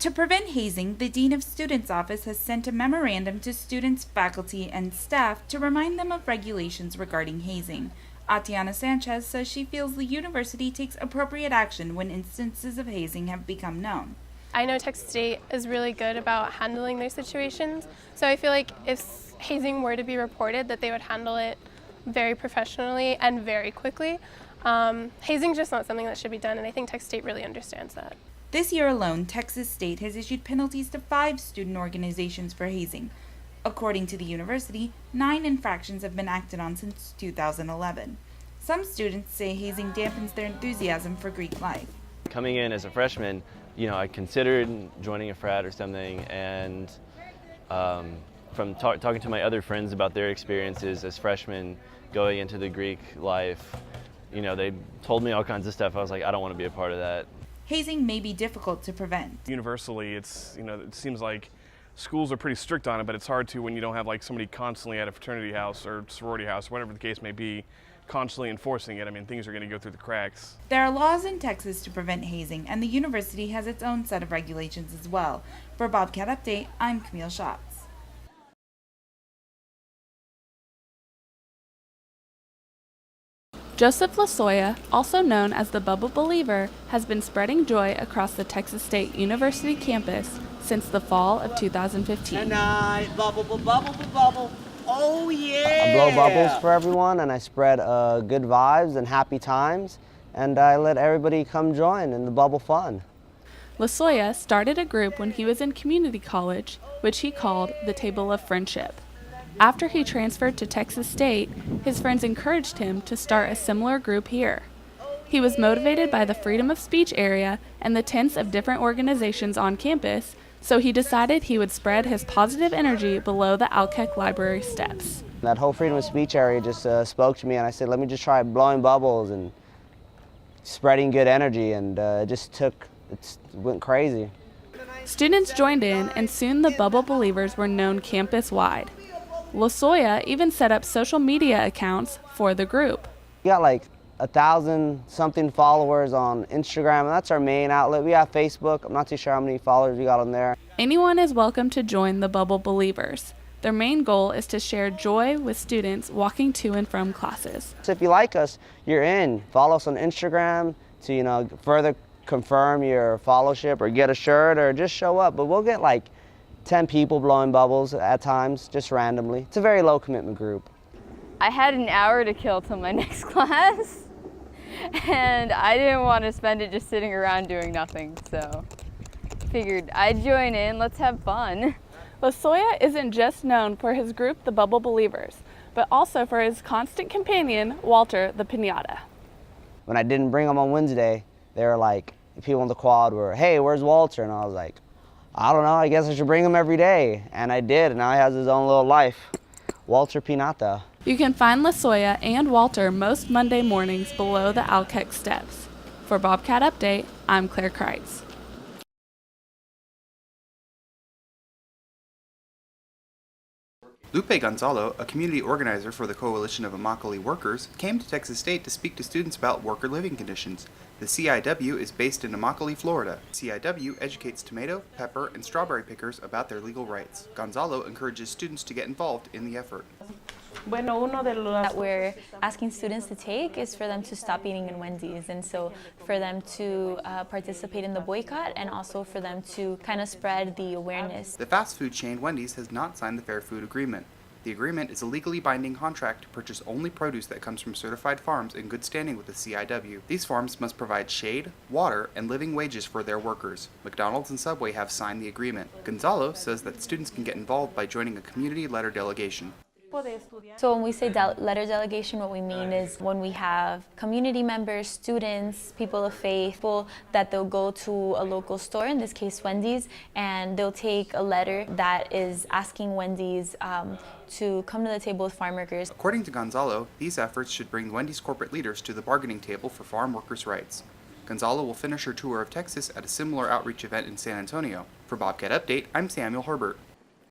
To prevent hazing, the Dean of Students' Office has sent a memorandum to students, faculty, and staff to remind them of regulations regarding hazing. Atiana Sanchez says she feels the university takes appropriate action when instances of hazing have become known. I know Texas State is really good about handling their situations, so I feel like if hazing were to be reported, that they would handle it very professionally and very quickly. Hazing is just not something that should be done, and I think Texas State really understands that. This year alone, Texas State has issued penalties to 5 student organizations for hazing. According to the university, 9 infractions have been acted on since 2011. Some students say hazing dampens their enthusiasm for Greek life. Coming in as a freshman, I considered joining a frat or something, and from talking to my other friends about their experiences as freshmen going into the Greek life, they told me all kinds of stuff. I was like, I don't want to be a part of that. Hazing may be difficult to prevent. Universally, it seems like schools are pretty strict on it, but it's hard to when you don't have like somebody constantly at a fraternity house or sorority house, whatever the case may be, constantly enforcing it. I mean, things are going to go through the cracks. There are laws in Texas to prevent hazing, and the university has its own set of regulations as well. For Bobcat Update, I'm Camille Shotts. Joseph Lasoya, also known as the Bubble Believer, has been spreading joy across the Texas State University campus since the fall of 2015. And bubble, bubble, bubble. Oh yeah! I blow bubbles for everyone, and I spread good vibes and happy times, and I let everybody come join in the bubble fun. Lasoya started a group when he was in community college, which he called the Table of Friendship. After he transferred to Texas State, his friends encouraged him to start a similar group here. He was motivated by the freedom of speech area and the tents of different organizations on campus, so he decided he would spread his positive energy below the Alkek Library steps. That whole freedom of speech area just spoke to me, and I said, let me just try blowing bubbles and spreading good energy, and it went crazy. Students joined in, and soon the Bubble Believers were known campus-wide. Lasoya even set up social media accounts for the group. We got like 1,000-something followers on Instagram, and that's our main outlet. We have Facebook. I'm not too sure how many followers we got on there. Anyone is welcome to join the Bubble Believers. Their main goal is to share joy with students walking to and from classes. So if you like us, you're in. Follow us on Instagram to further confirm your followership, or get a shirt, or just show up. But we'll get like 10 people blowing bubbles at times, just randomly. It's a very low commitment group. I had an hour to kill till my next class, and I didn't want to spend it just sitting around doing nothing, so figured I'd join in, let's have fun. Lasoya isn't just known for his group, the Bubble Believers, but also for his constant companion, Walter the Pinata. When I didn't bring him on Wednesday, they were like, people in the quad were, hey, where's Walter? And I was like, I don't know, I guess I should bring him every day. And I did, and now he has his own little life. Walter Pinata. You can find Lasoya and Walter most Monday mornings below the Alkek steps. For Bobcat Update, I'm Claire Kreitz. Lupe Gonzalo, a community organizer for the Coalition of Immokalee Workers, came to Texas State to speak to students about worker living conditions. The CIW is based in Immokalee, Florida. CIW educates tomato, pepper, and strawberry pickers about their legal rights. Gonzalo encourages students to get involved in the effort. That we're asking students to take is for them to stop eating in Wendy's, and so for them to participate in the boycott, and also for them to kind of spread the awareness. The fast food chain Wendy's has not signed the Fair Food Agreement. The agreement is a legally binding contract to purchase only produce that comes from certified farms in good standing with the CIW. These farms must provide shade, water, and living wages for their workers. McDonald's and Subway have signed the agreement. Gonzalo says that students can get involved by joining a community letter delegation. So when we say letter delegation, what we mean is when we have community members, students, people of faith, people that they'll go to a local store, in this case Wendy's, and they'll take a letter that is asking Wendy's to come to the table with farm workers. According to Gonzalo, these efforts should bring Wendy's corporate leaders to the bargaining table for farm workers' rights. Gonzalo will finish her tour of Texas at a similar outreach event in San Antonio. For Bobcat Update, I'm Samuel Herbert.